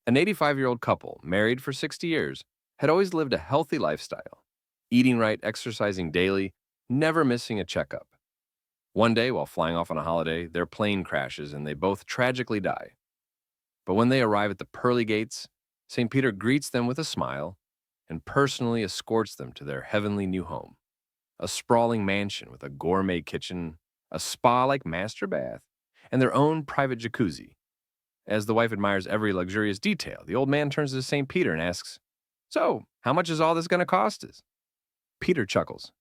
An 85-year-old couple, married for 60 years, had always lived a healthy lifestyle, eating right, exercising daily, never missing a checkup. One day, while flying off on a holiday, their plane crashes and they both tragically die. But when they arrive at the pearly gates, St. Peter greets them with a smile and personally escorts them to their heavenly new home, a sprawling mansion with a gourmet kitchen, a spa-like master bath, and their own private jacuzzi. As the wife admires every luxurious detail, the old man turns to St. Peter and asks, "So, how much is all this going to cost us?" Peter chuckles.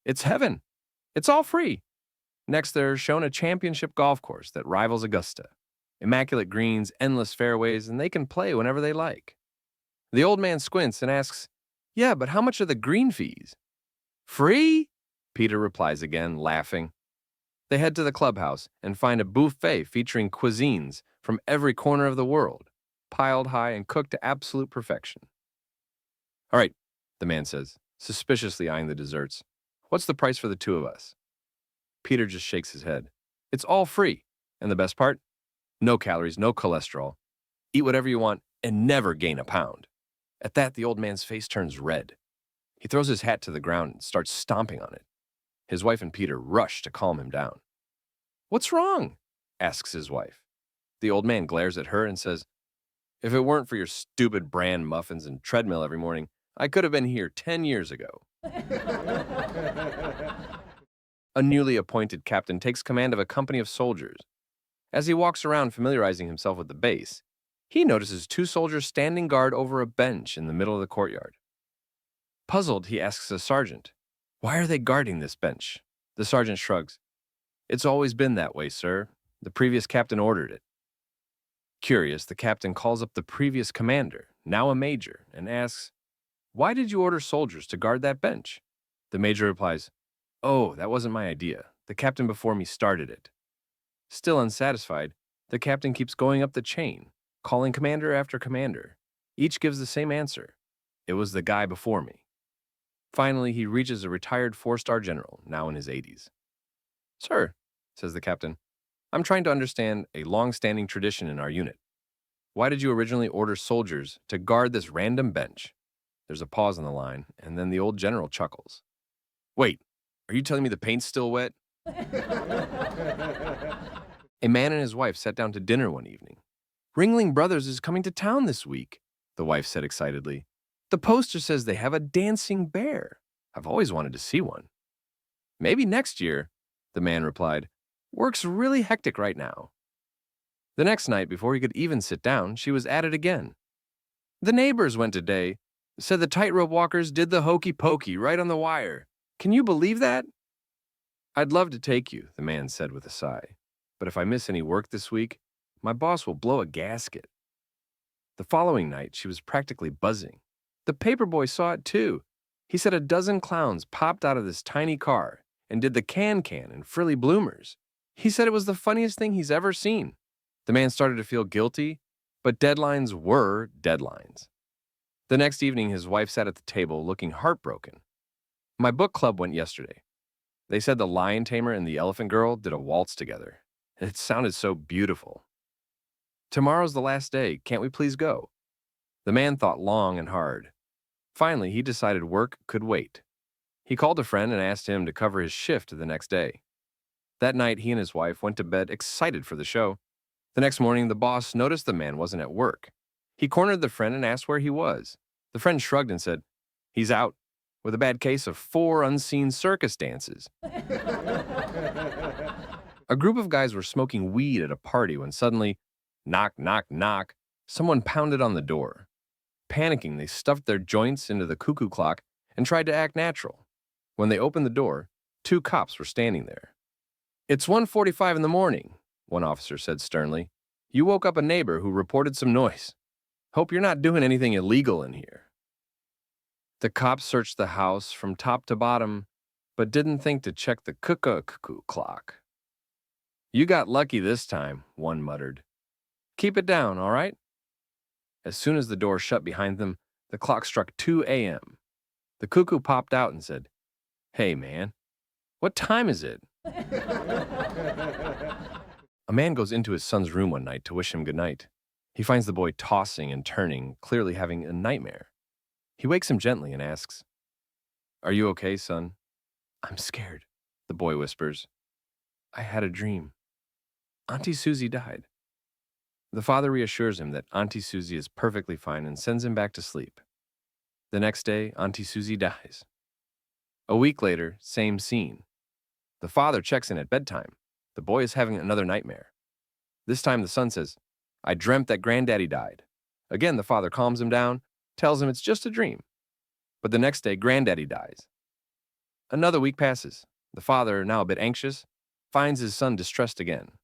"It's heaven. It's all free." Next, they're shown a championship golf course that rivals Augusta. Immaculate greens, endless fairways, and they can play whenever they like. The old man squints and asks, "Yeah, but how much are the green fees?" "Free?" Peter replies again, laughing. They head to the clubhouse and find a buffet featuring cuisines from every corner of the world, piled high and cooked to absolute perfection. "All right," the man says, suspiciously eyeing the desserts. "What's the price for the two of us?" Peter just shakes his head. "It's all free. And the best part? No calories, no cholesterol. Eat whatever you want and never gain a pound." At that, the old man's face turns red. He throws his hat to the ground and starts stomping on it. His wife and Peter rush to calm him down. "What's wrong?" asks his wife. The old man glares at her and says, "If it weren't for your stupid bran muffins and treadmill every morning, I could have been here 10 years ago." A newly appointed captain takes command of a company of soldiers. As he walks around familiarizing himself with the base, he notices two soldiers standing guard over a bench in the middle of the courtyard. Puzzled, he asks a sergeant, "Why are they guarding this bench?" The sergeant shrugs. "It's always been that way, sir. The previous captain ordered it." Curious, the captain calls up the previous commander, now a major, and asks, "Why did you order soldiers to guard that bench?" The major replies, "Oh, that wasn't my idea. The captain before me started it." Still unsatisfied, the captain keeps going up the chain, calling commander after commander. Each gives the same answer. "It was the guy before me." Finally, he reaches a retired four-star general, now in his 80s. "Sir," says the captain, "I'm trying to understand a long-standing tradition in our unit. Why did you originally order soldiers to guard this random bench?" There's a pause on the line, and then the old general chuckles. "Wait, are you telling me the paint's still wet?" A man and his wife sat down to dinner one evening. "Ringling Brothers is coming to town this week," the wife said excitedly. "The poster says they have a dancing bear. I've always wanted to see one." "Maybe next year," the man replied. "Work's really hectic right now." The next night, before he could even sit down, she was at it again. "The neighbors went today. Said the tightrope walkers did the hokey pokey right on the wire. Can you believe that?" "I'd love to take you," the man said with a sigh. "But if I miss any work this week, my boss will blow a gasket." The following night, she was practically buzzing. The paperboy saw it too. He said a dozen clowns popped out of this tiny car and did the can-can and frilly bloomers. He said it was the funniest thing he's ever seen. The man started to feel guilty, but deadlines were deadlines. The next evening, his wife sat at the table looking heartbroken. "My book club went yesterday. They said the lion tamer and the elephant girl did a waltz together. It sounded so beautiful. Tomorrow's the last day. Can't we please go?" The man thought long and hard. Finally, he decided work could wait. He called a friend and asked him to cover his shift the next day. That night, he and his wife went to bed excited for the show. The next morning, the boss noticed the man wasn't at work. He cornered the friend and asked where he was. The friend shrugged and said, "He's out with a bad case of 4 unseen circus dances." A group of guys were smoking weed at a party when suddenly, knock, knock, knock, someone pounded on the door. Panicking, they stuffed their joints into the cuckoo clock and tried to act natural. When they opened the door, 2 cops were standing there. "It's 1:45 in the morning," one officer said sternly. "You woke up a neighbor who reported some noise. Hope you're not doing anything illegal in here." The cops searched the house from top to bottom, but didn't think to check the cuckoo clock. "You got lucky this time," one muttered. "Keep it down, all right?" As soon as the door shut behind them, the clock struck 2 a.m. The cuckoo popped out and said, "Hey, man, what time is it?" A man goes into his son's room one night to wish him good night. He finds the boy tossing and turning, clearly having a nightmare. He wakes him gently and asks, "Are you okay, son?" "I'm scared," the boy whispers. "I had a dream. Auntie Susie died." The father reassures him that Auntie Susie is perfectly fine and sends him back to sleep. The next day, Auntie Susie dies. A week later, same scene. The father checks in at bedtime. The boy is having another nightmare. This time the son says, "I dreamt that granddaddy died." Again, the father calms him down, tells him it's just a dream. But the next day, granddaddy dies. Another week passes. The father, now a bit anxious, finds his son distressed again.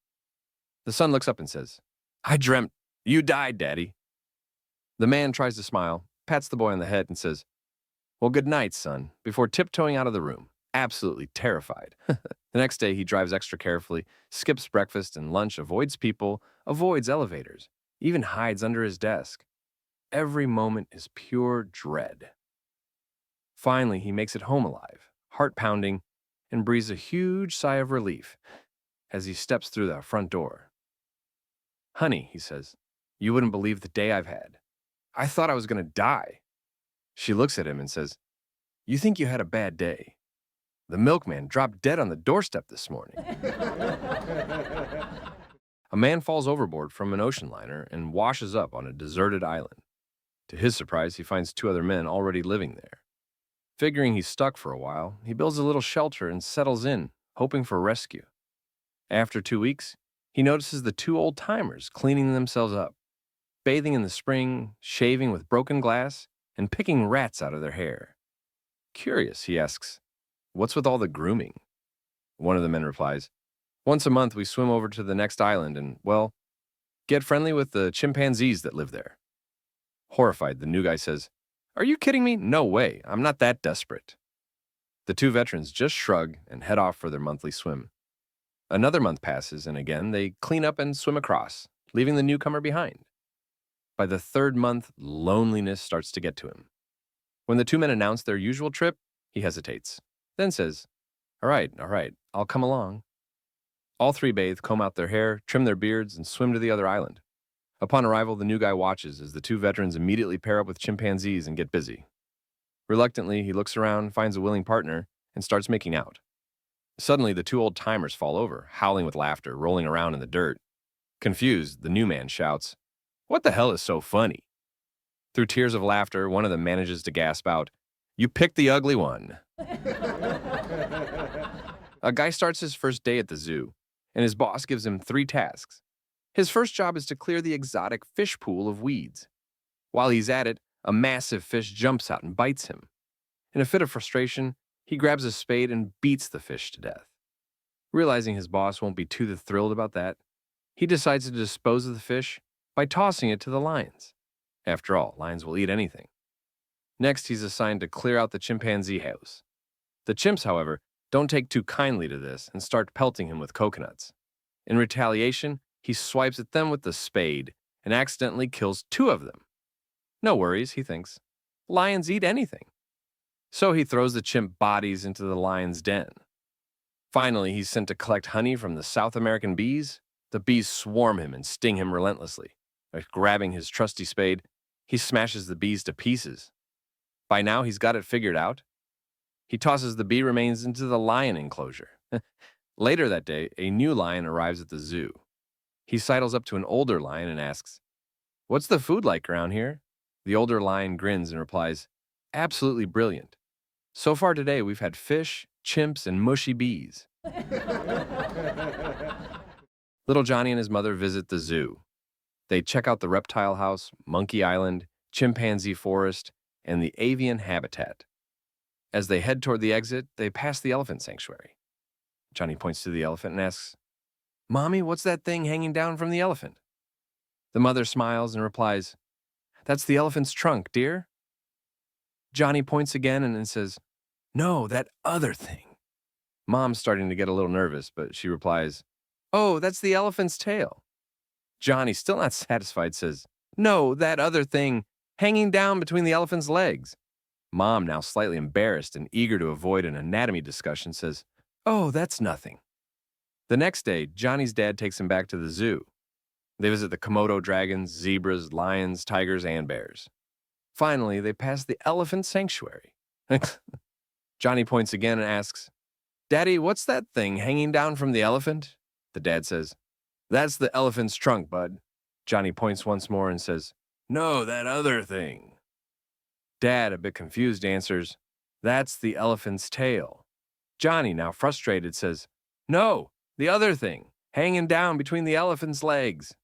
The son looks up and says, "I dreamt you died, Daddy." The man tries to smile, pats the boy on the head, and says, "Well, good night, son," before tiptoeing out of the room, absolutely terrified. The next day, he drives extra carefully, skips breakfast and lunch, avoids people, avoids elevators, even hides under his desk. Every moment is pure dread. Finally, he makes it home alive, heart pounding, and breathes a huge sigh of relief as he steps through the front door. "Honey," he says, "you wouldn't believe the day I've had. I thought I was going to die." She looks at him and says, "You think you had a bad day. The milkman dropped dead on the doorstep this morning." A man falls overboard from an ocean liner and washes up on a deserted island. To his surprise, he finds two other men already living there. Figuring he's stuck for a while, he builds a little shelter and settles in, hoping for rescue. After 2 weeks, he notices the two old-timers cleaning themselves up, bathing in the spring, shaving with broken glass, and picking rats out of their hair. Curious, he asks, "What's with all the grooming?" One of the men replies, "Once a month we swim over to the next island and, well, get friendly with the chimpanzees that live there." Horrified, the new guy says, "Are you kidding me? No way, I'm not that desperate." The two veterans just shrug and head off for their monthly swim. Another month passes, and again they clean up and swim across, leaving the newcomer behind. By the third month, loneliness starts to get to him. When the two men announce their usual trip, he hesitates, then says, all right, I'll come along." All three bathe, comb out their hair, trim their beards, and swim to the other island. Upon arrival, the new guy watches as the two veterans immediately pair up with chimpanzees and get busy. Reluctantly, he looks around, finds a willing partner, and starts making out. Suddenly, the two old-timers fall over, howling with laughter, rolling around in the dirt. Confused, the new man shouts, "What the hell is so funny?" Through tears of laughter, one of them manages to gasp out, "You picked the ugly one." A guy starts his first day at the zoo, and his boss gives him 3 tasks. His first job is to clear the exotic fish pool of weeds. While he's at it, a massive fish jumps out and bites him. In a fit of frustration, he grabs a spade and beats the fish to death. Realizing his boss won't be too thrilled about that, he decides to dispose of the fish by tossing it to the lions. After all, lions will eat anything. Next, he's assigned to clear out the chimpanzee house. The chimps, however, don't take too kindly to this and start pelting him with coconuts. In retaliation, he swipes at them with the spade and accidentally kills 2 of them. No worries, he thinks. Lions eat anything. So he throws the chimp bodies into the lion's den. Finally, he's sent to collect honey from the South American bees. The bees swarm him and sting him relentlessly. Grabbing his trusty spade, he smashes the bees to pieces. By now, he's got it figured out. He tosses the bee remains into the lion enclosure. Later that day, a new lion arrives at the zoo. He sidles up to an older lion and asks, "What's the food like around here?" The older lion grins and replies, "Absolutely brilliant. So far today, we've had fish, chimps, and mushy bees." Little Johnny and his mother visit the zoo. They check out the reptile house, monkey island, chimpanzee forest, and the avian habitat. As they head toward the exit, they pass the elephant sanctuary. Johnny points to the elephant and asks, "Mommy, what's that thing hanging down from the elephant?" The mother smiles and replies, "That's the elephant's trunk, dear." Johnny points again and says, "No, that other thing." Mom's starting to get a little nervous, but she replies, "Oh, that's the elephant's tail." Johnny, still not satisfied, says, "No, that other thing hanging down between the elephant's legs." Mom, now slightly embarrassed and eager to avoid an anatomy discussion, says, "Oh, that's nothing." The next day, Johnny's dad takes him back to the zoo. They visit the Komodo dragons, zebras, lions, tigers, and bears. Finally, they pass the elephant sanctuary. Johnny points again and asks, "Daddy, what's that thing hanging down from the elephant?" The dad says, "That's the elephant's trunk, bud." Johnny points once more and says, "No, that other thing." Dad, a bit confused, answers, "That's the elephant's tail." Johnny, now frustrated, says, "No, the other thing, hanging down between the elephant's legs."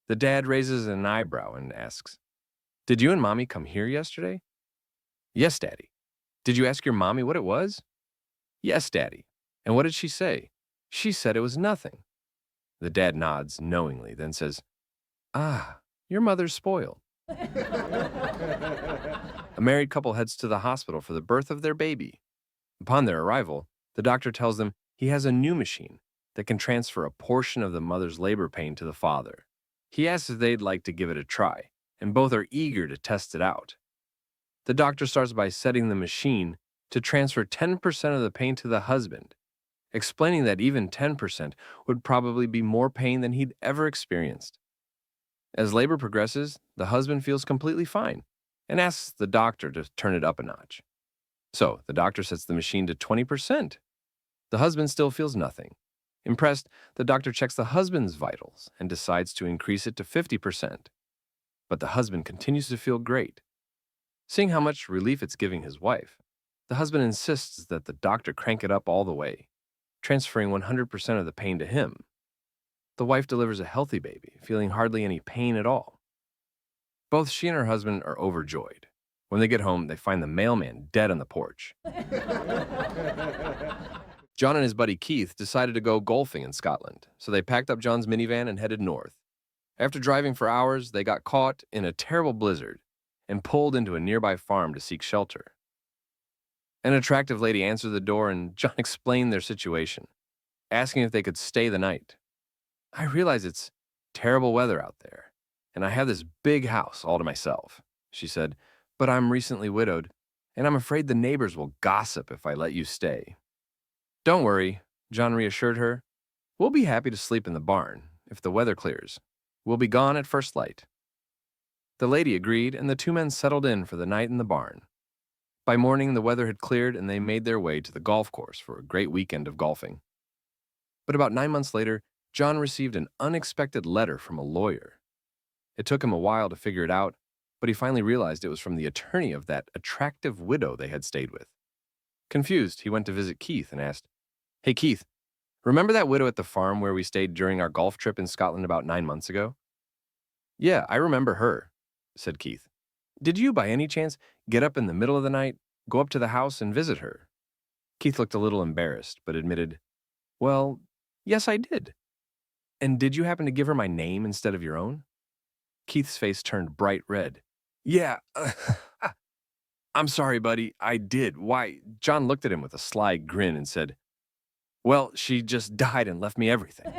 The dad raises an eyebrow and asks, "Did you and Mommy come here yesterday?" "Yes, Daddy." "Did you ask your mommy what it was?" "Yes, Daddy." "And what did she say?" "She said it was nothing." The dad nods knowingly, then says, "Ah, your mother's spoiled." A married couple heads to the hospital for the birth of their baby. Upon their arrival, the doctor tells them he has a new machine that can transfer a portion of the mother's labor pain to the father. He asks if they'd like to give it a try, and both are eager to test it out. The doctor starts by setting the machine to transfer 10% of the pain to the husband, explaining that even 10% would probably be more pain than he'd ever experienced. As labor progresses, the husband feels completely fine and asks the doctor to turn it up a notch. So the doctor sets the machine to 20%. The husband still feels nothing. Impressed, the doctor checks the husband's vitals and decides to increase it to 50%. But the husband continues to feel great. Seeing how much relief it's giving his wife, the husband insists that the doctor crank it up all the way, transferring 100% of the pain to him. The wife delivers a healthy baby, feeling hardly any pain at all. Both she and her husband are overjoyed. When they get home, they find the mailman dead on the porch. John and his buddy Keith decided to go golfing in Scotland, so they packed up John's minivan and headed north. After driving for hours, they got caught in a terrible blizzard and pulled into a nearby farm to seek shelter. An attractive lady answered the door, and John explained their situation, asking if they could stay the night. "I realize it's terrible weather out there, and I have this big house all to myself," she said, "but I'm recently widowed, and I'm afraid the neighbors will gossip if I let you stay." "Don't worry," John reassured her. "We'll be happy to sleep in the barn if the weather clears. We'll be gone at first light." The lady agreed, and the two men settled in for the night in the barn. By morning, the weather had cleared, and they made their way to the golf course for a great weekend of golfing. But about 9 months later, John received an unexpected letter from a lawyer. It took him a while to figure it out, but he finally realized it was from the attorney of that attractive widow they had stayed with. Confused, he went to visit Keith and asked, "Hey, Keith, remember that widow at the farm where we stayed during our golf trip in Scotland about 9 months ago?" "Yeah, I remember her," said Keith. "Did you, by any chance, get up in the middle of the night, go up to the house, and visit her?" Keith looked a little embarrassed, but admitted, "Well, yes, I did." "And did you happen to give her my name instead of your own?" Keith's face turned bright red. "Yeah, I'm sorry, buddy, I did. Why?" John looked at him with a sly grin and said, "Well, she just died and left me everything."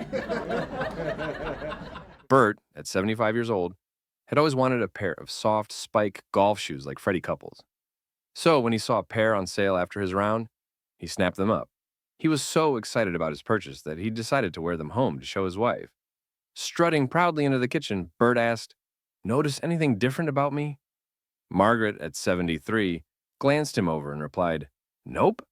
Bert, at 75 years old, had always wanted a pair of soft, spike golf shoes like Freddie Couples. So when he saw a pair on sale after his round, he snapped them up. He was so excited about his purchase that he decided to wear them home to show his wife. Strutting proudly into the kitchen, Bert asked, "Notice anything different about me?" Margaret, at 73, glanced him over and replied, "Nope."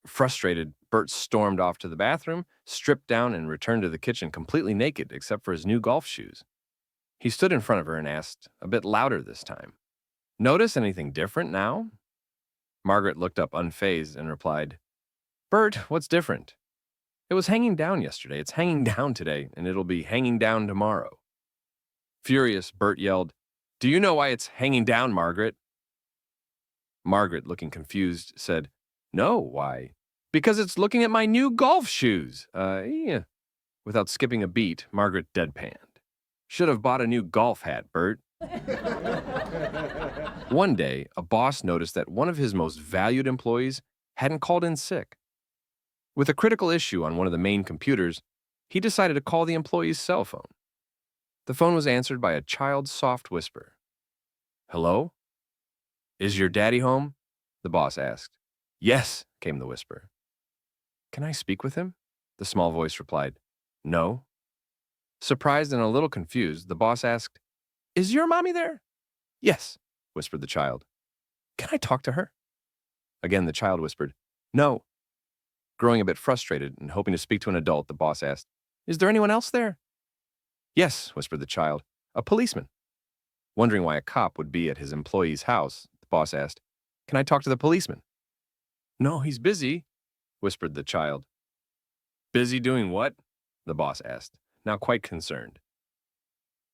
Frustrated, Bert stormed off to the bathroom, stripped down, and returned to the kitchen completely naked except for his new golf shoes. He stood in front of her and asked, a bit louder this time, "Notice anything different now?" Margaret looked up unfazed and replied, "Bert, what's different? It was hanging down yesterday, it's hanging down today, and it'll be hanging down tomorrow." Furious, Bert yelled, "Do you know why it's hanging down, Margaret?" Margaret, looking confused, said, "No, why?" "Because it's looking at my new golf shoes. Yeah." Without skipping a beat, Margaret deadpanned. "Should have bought a new golf hat, Bert." One day, a boss noticed that one of his most valued employees hadn't called in sick. With a critical issue on one of the main computers, he decided to call the employee's cell phone. The phone was answered by a child's soft whisper. "Hello? Is your daddy home?" the boss asked. "Yes," came the whisper. "Can I speak with him?" The small voice replied. "No." Surprised and a little confused, the boss asked, "Is your mommy there?" "Yes," whispered the child. "Can I talk to her?" Again, the child whispered, "No." Growing a bit frustrated and hoping to speak to an adult, the boss asked, "Is there anyone else there?" "Yes," whispered the child, "a policeman." Wondering why a cop would be at his employee's house, the boss asked, "Can I talk to the policeman?" "No, he's busy," whispered the child. "Busy doing what?" the boss asked, now quite concerned.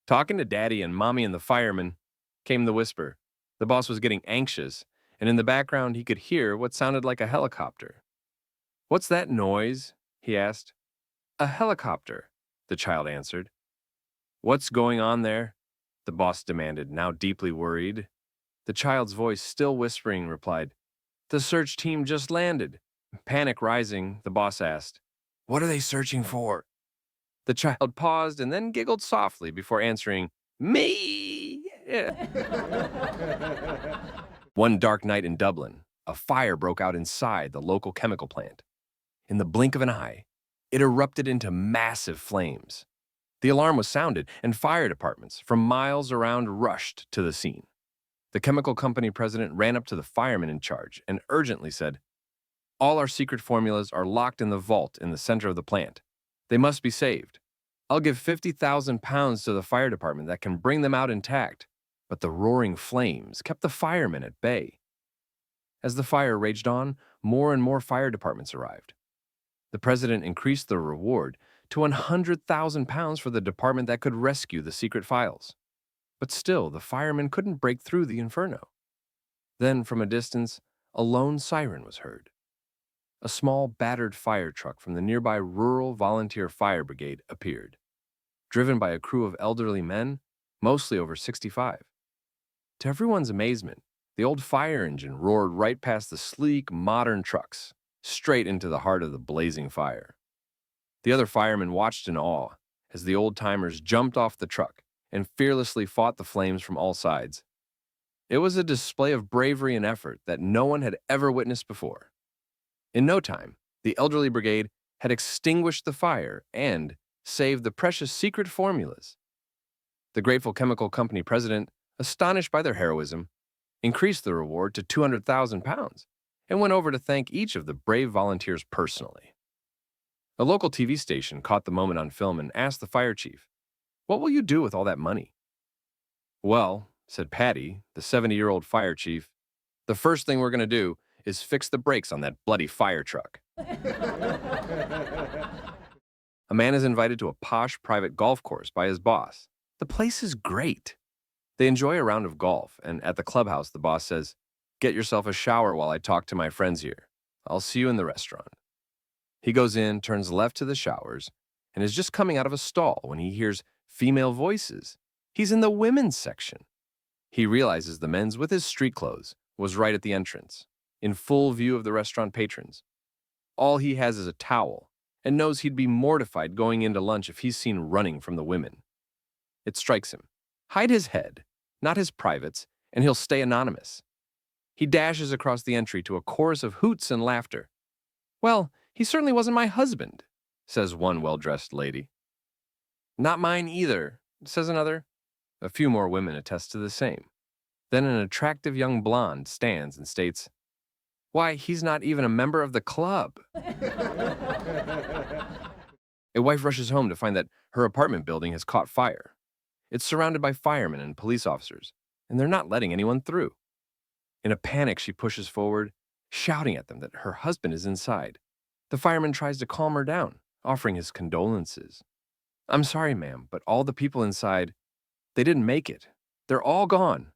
"Talking to Daddy and Mommy and the fireman," came the whisper. The boss was getting anxious, and in the background he could hear what sounded like a helicopter. "What's that noise?" he asked. "A helicopter," the child answered. "What's going on there?" the boss demanded, now deeply worried. The child's voice, still whispering, replied, "The search team just landed." Panic rising, the boss asked, "What are they searching for?" The child paused and then giggled softly before answering, "Me!" One dark night in Dublin, a fire broke out inside the local chemical plant. In the blink of an eye, it erupted into massive flames. The alarm was sounded, and fire departments from miles around rushed to the scene. The chemical company president ran up to the fireman in charge and urgently said, "All our secret formulas are locked in the vault in the center of the plant. They must be saved. I'll give £50,000 to the fire department that can bring them out intact." But the roaring flames kept the firemen at bay. As the fire raged on, more and more fire departments arrived. The president increased the reward to £100,000 for the department that could rescue the secret files. But still, the firemen couldn't break through the inferno. Then, from a distance, a lone siren was heard. A small, battered fire truck from the nearby Rural Volunteer Fire Brigade appeared, driven by a crew of elderly men, mostly over 65. To everyone's amazement, the old fire engine roared right past the sleek, modern trucks, straight into the heart of the blazing fire. The other firemen watched in awe as the old-timers jumped off the truck and fearlessly fought the flames from all sides. It was a display of bravery and effort that no one had ever witnessed before. In no time, the elderly brigade had extinguished the fire and saved the precious secret formulas. The grateful chemical company president, astonished by their heroism, increased the reward to £200,000 and went over to thank each of the brave volunteers personally. A local TV station caught the moment on film and asked the fire chief, "What will you do with all that money?" "Well," said Patty, the 70-year-old fire chief, "the first thing we're going to do is fix the brakes on that bloody fire truck." A man is invited to a posh private golf course by his boss. The place is great. They enjoy a round of golf, and at the clubhouse, the boss says, "Get yourself a shower while I talk to my friends here. I'll see you in the restaurant." He goes in, turns left to the showers, and is just coming out of a stall when he hears female voices. He's in the women's section. He realizes the men's with his street clothes was right at the entrance, in full view of the restaurant patrons. All he has is a towel, and knows he'd be mortified going into lunch if he's seen running from the women. It strikes him. Hide his head, not his privates, and he'll stay anonymous. He dashes across the entry to a chorus of hoots and laughter. "Well, he certainly wasn't my husband," says one well-dressed lady. "Not mine either," says another. A few more women attest to the same. Then an attractive young blonde stands and states, "Why, he's not even a member of the club." A wife rushes home to find that her apartment building has caught fire. It's surrounded by firemen and police officers, and they're not letting anyone through. In a panic, she pushes forward, shouting at them that her husband is inside. The fireman tries to calm her down, offering his condolences. "I'm sorry, ma'am, but all the people inside, they didn't make it. They're all gone."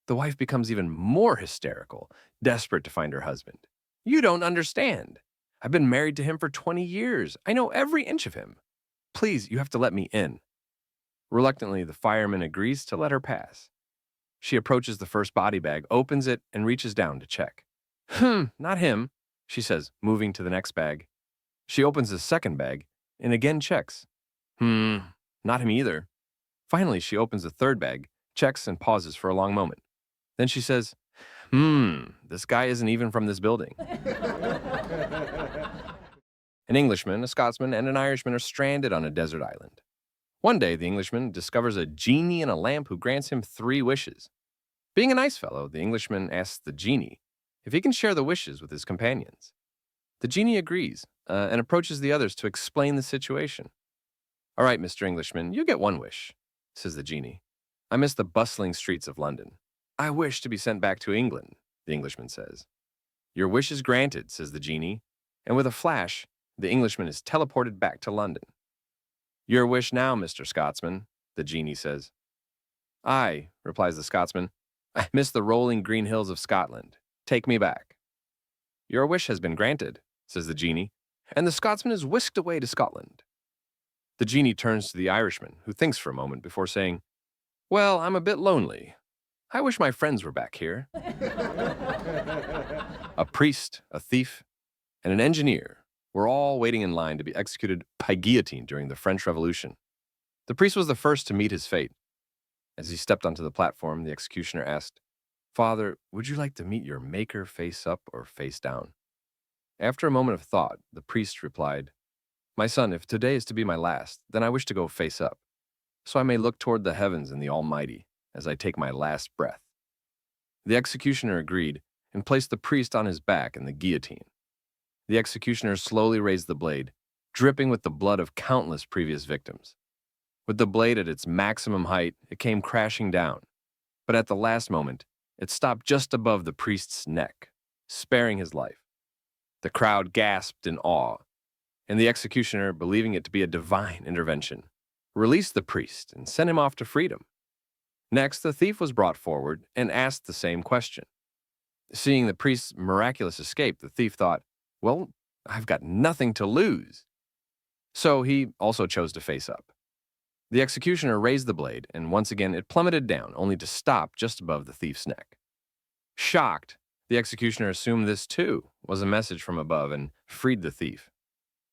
The wife becomes even more hysterical, desperate to find her husband. "You don't understand. I've been married to him for 20 years. I know every inch of him. Please, you have to let me in." Reluctantly, the fireman agrees to let her pass. She approaches the first body bag, opens it, and reaches down to check. Not him," she says, moving to the next bag. She opens the second bag and again checks. Not him either. Finally, she opens the third bag, checks, and pauses for a long moment. Then she says, this guy isn't even from this building." An Englishman, a Scotsman, and an Irishman are stranded on a desert island. One day, the Englishman discovers a genie in a lamp who grants him 3 wishes. Being a nice fellow, the Englishman asks the genie if he can share the wishes with his companions. The genie agrees and approaches the others to explain the situation. All right, Mr. Englishman, you get 1 wish, says the genie. I miss the bustling streets of London. I wish to be sent back to England, the Englishman says. Your wish is granted, says the genie, and with a flash, the Englishman is teleported back to London. Your wish now, Mr. Scotsman, the genie says. Aye, replies the Scotsman. I miss the rolling green hills of Scotland. Take me back. Your wish has been granted, says the genie, and the Scotsman is whisked away to Scotland. The genie turns to the Irishman, who thinks for a moment before saying, Well, I'm a bit lonely. I wish my friends were back here. A priest, a thief, and an engineer were all waiting in line to be executed by guillotine during the French Revolution. The priest was the first to meet his fate. As he stepped onto the platform, the executioner asked, Father, would you like to meet your maker face up or face down? After a moment of thought, the priest replied, My son, if today is to be my last, then I wish to go face up, so I may look toward the heavens and the Almighty as I take my last breath. The executioner agreed and placed the priest on his back in the guillotine. The executioner slowly raised the blade, dripping with the blood of countless previous victims. With the blade at its maximum height, it came crashing down, but at the last moment, it stopped just above the priest's neck, sparing his life. The crowd gasped in awe, and the executioner, believing it to be a divine intervention, released the priest and sent him off to freedom. Next, the thief was brought forward and asked the same question. Seeing the priest's miraculous escape, the thief thought, Well, I've got nothing to lose. So he also chose to face up. The executioner raised the blade, and once again it plummeted down, only to stop just above the thief's neck. Shocked, the executioner assumed this too was a message from above and freed the thief.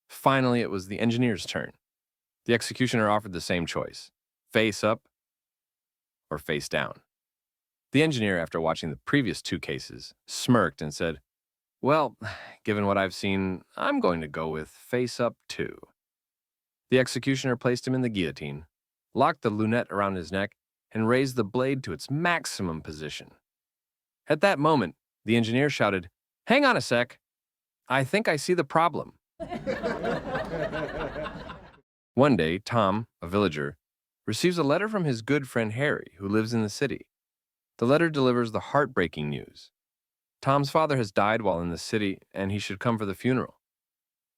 Finally, it was the engineer's turn. The executioner offered the same choice, face up or face down. The engineer, after watching the previous 2 cases, smirked and said, Well, given what I've seen, I'm going to go with face up too. The executioner placed him in the guillotine, locked the lunette around his neck, and raised the blade to its maximum position. At that moment, the engineer shouted, Hang on a sec. I think I see the problem. One day, Tom, a villager, receives a letter from his good friend Harry, who lives in the city. The letter delivers the heartbreaking news. Tom's father has died while in the city, and he should come for the funeral.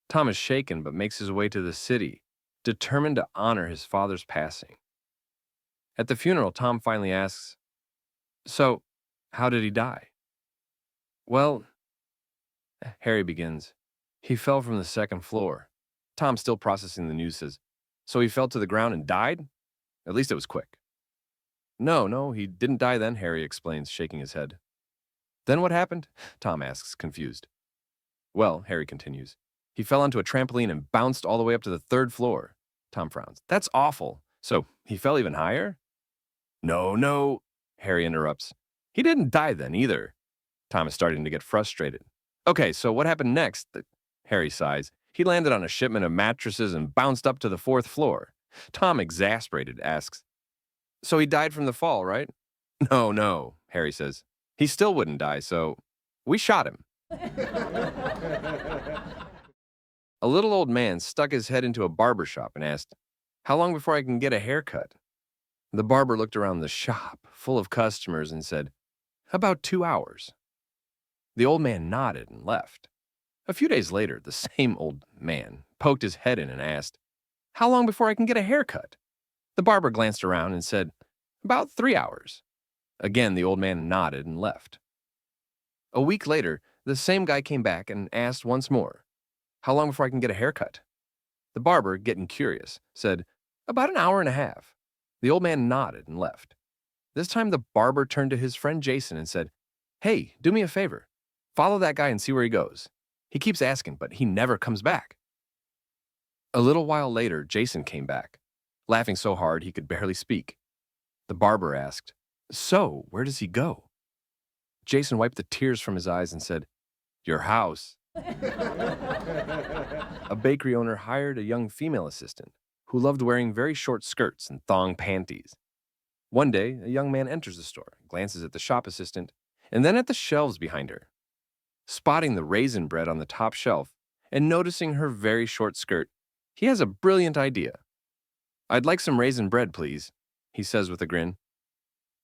Tom is shaken but makes his way to the city, determined to honor his father's passing. At the funeral, Tom finally asks, So, how did he die? Well, Harry begins, he fell from the 2nd floor. Tom, still processing the news, says, So he fell to the ground and died? At least it was quick. No, he didn't die then, Harry explains, shaking his head. Then what happened? Tom asks, confused. Well, Harry continues, he fell onto a trampoline and bounced all the way up to the 3rd floor. Tom frowns. That's awful. So he fell even higher? No, Harry interrupts. He didn't die then either. Tom is starting to get frustrated. Okay, so what happened next? Harry sighs. He landed on a shipment of mattresses and bounced up to the 4th floor. Tom, exasperated, asks, So he died from the fall, right? No, Harry says. He still wouldn't die, so we shot him. A little old man stuck his head into a barber shop and asked, How long before I can get a haircut? The barber looked around the shop, full of customers, and said, About 2 hours. The old man nodded and left. A few days later, the same old man poked his head in and asked, How long before I can get a haircut? The barber glanced around and said, About 3 hours. Again, the old man nodded and left. A week later, the same guy came back and asked once more, How long before I can get a haircut? The barber, getting curious, said, About an hour and a half. The old man nodded and left. This time the barber turned to his friend Jason and said, Hey, do me a favor. Follow that guy and see where he goes. He keeps asking, but he never comes back. A little while later, Jason came back, laughing so hard he could barely speak. The barber asked, So, where does he go? Jason wiped the tears from his eyes and said, Your house. A bakery owner hired a young female assistant who loved wearing very short skirts and thong panties. One day, a young man enters the store, glances at the shop assistant, and then at the shelves behind her. Spotting the raisin bread on the top shelf and noticing her very short skirt, he has a brilliant idea. "I'd like some raisin bread, please," he says with a grin.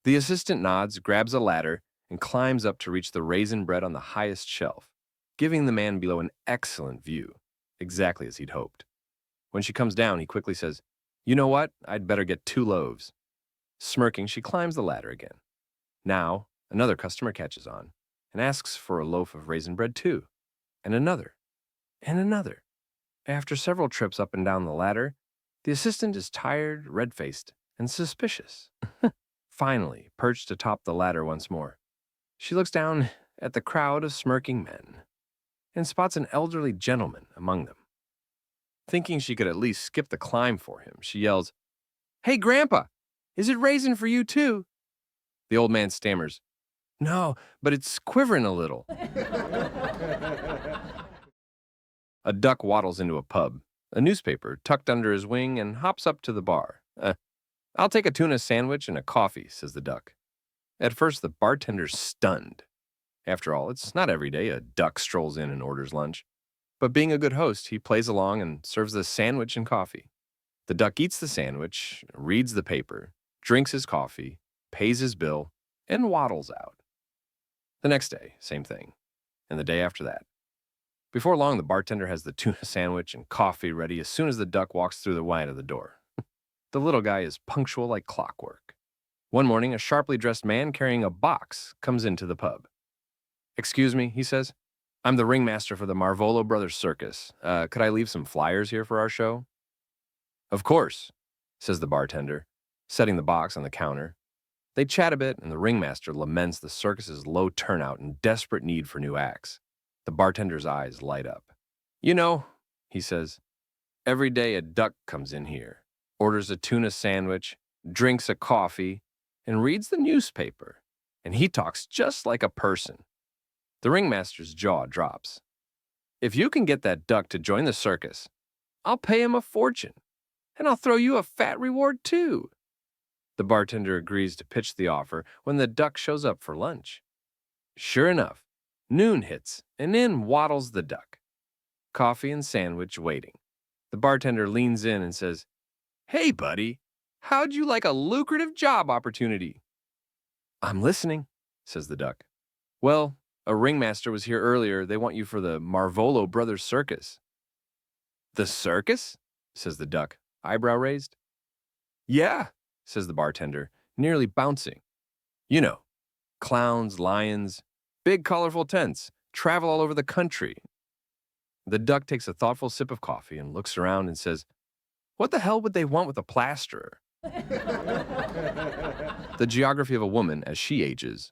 The assistant nods, grabs a ladder, and climbs up to reach the raisin bread on the highest shelf, giving the man below an excellent view, exactly as he'd hoped. When she comes down, he quickly says, "You know what? I'd better get 2 loaves." Smirking, she climbs the ladder again. Now, another customer catches on and asks for a loaf of raisin bread too, and another, and another. After several trips up and down the ladder, the assistant is tired, red-faced, and suspicious. Finally, perched atop the ladder once more, she looks down at the crowd of smirking men and spots an elderly gentleman among them. Thinking she could at least skip the climb for him, she yells, "Hey, Grandpa, is it raisin for you too?" The old man stammers, "No, but it's quivering a little." A duck waddles into a pub, a newspaper tucked under his wing, and hops up to the bar. "I'll take a tuna sandwich and a coffee," says the duck. At first, the bartender's stunned. After all, it's not every day a duck strolls in and orders lunch. But being a good host, he plays along and serves the sandwich and coffee. The duck eats the sandwich, reads the paper, drinks his coffee, pays his bill, and waddles out. The next day, same thing. And the day after that. Before long, the bartender has the tuna sandwich and coffee ready as soon as the duck walks through the wide of the door. The little guy is punctual like clockwork. One morning, a sharply dressed man carrying a box comes into the pub. "Excuse me," he says. "I'm the ringmaster for the Marvolo Brothers Circus. Could I leave some flyers here for our show?" "Of course," says the bartender, setting the box on the counter. They chat a bit, and the ringmaster laments the circus's low turnout and desperate need for new acts. The bartender's eyes light up. "You know," he says, "every day a duck comes in here, orders a tuna sandwich, drinks a coffee, and reads the newspaper, and he talks just like a person." The ringmaster's jaw drops. "If you can get that duck to join the circus, I'll pay him a fortune, and I'll throw you a fat reward too." The bartender agrees to pitch the offer when the duck shows up for lunch. Sure enough, noon hits, and in waddles the duck. Coffee and sandwich waiting. The bartender leans in and says, "Hey, buddy, how'd you like a lucrative job opportunity?" "I'm listening," says the duck. "Well, a ringmaster was here earlier. They want you for the Marvolo Brothers Circus." "The circus?" says the duck, eyebrow raised. "Yeah," says the bartender, nearly bouncing. "You know, clowns, lions, big colorful tents, travel all over the country." The duck takes a thoughtful sip of coffee and looks around and says, "What the hell would they want with a plasterer?" The geography of a woman as she ages.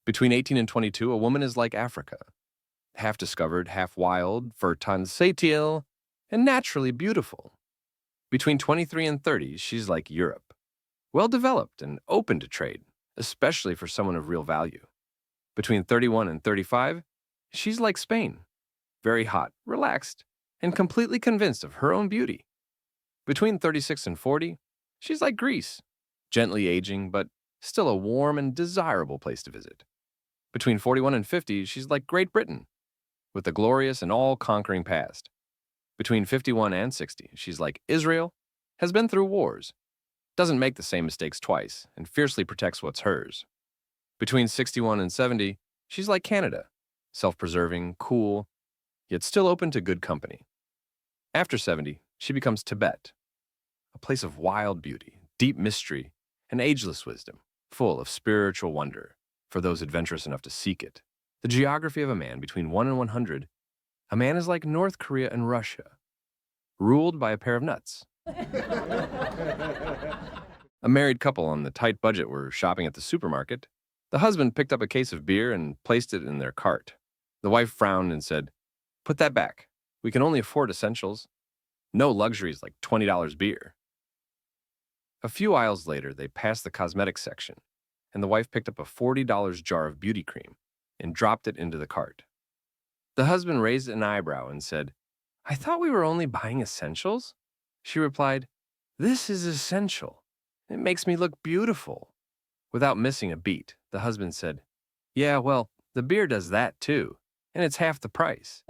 Between 18 and 22, a woman is like Africa. Half discovered, half wild, fertile, satile, and naturally beautiful. Between 23 and 30, she's like Europe. Well-developed and open to trade, especially for someone of real value. Between 31 and 35, she's like Spain. Very hot, relaxed, and completely convinced of her own beauty. Between 36 and 40, she's like Greece. Gently aging, but still a warm and desirable place to visit. Between 41 and 50, she's like Great Britain, with a glorious and all-conquering past. Between 51 and 60, she's like Israel, has been through wars, doesn't make the same mistakes twice, and fiercely protects what's hers. Between 61 and 70, she's like Canada, self-preserving, cool, yet still open to good company. After 70, she becomes Tibet, a place of wild beauty, deep mystery, and ageless wisdom, full of spiritual wonder for those adventurous enough to seek it. The geography of a man between 1 and 100, a man is like North Korea and Russia, ruled by a pair of nuts. A married couple on the tight budget were shopping at the supermarket. The husband picked up a case of beer and placed it in their cart. The wife frowned and said, "Put that back. We can only afford essentials. No luxuries like $20 beer." A few aisles later, they passed the cosmetics section, and the wife picked up a $40 jar of beauty cream and dropped it into the cart. The husband raised an eyebrow and said, "I thought we were only buying essentials?" She replied, This is essential. It makes me look beautiful. Without missing a beat, the husband said, Yeah, well, the beer does that too, and it's half the price.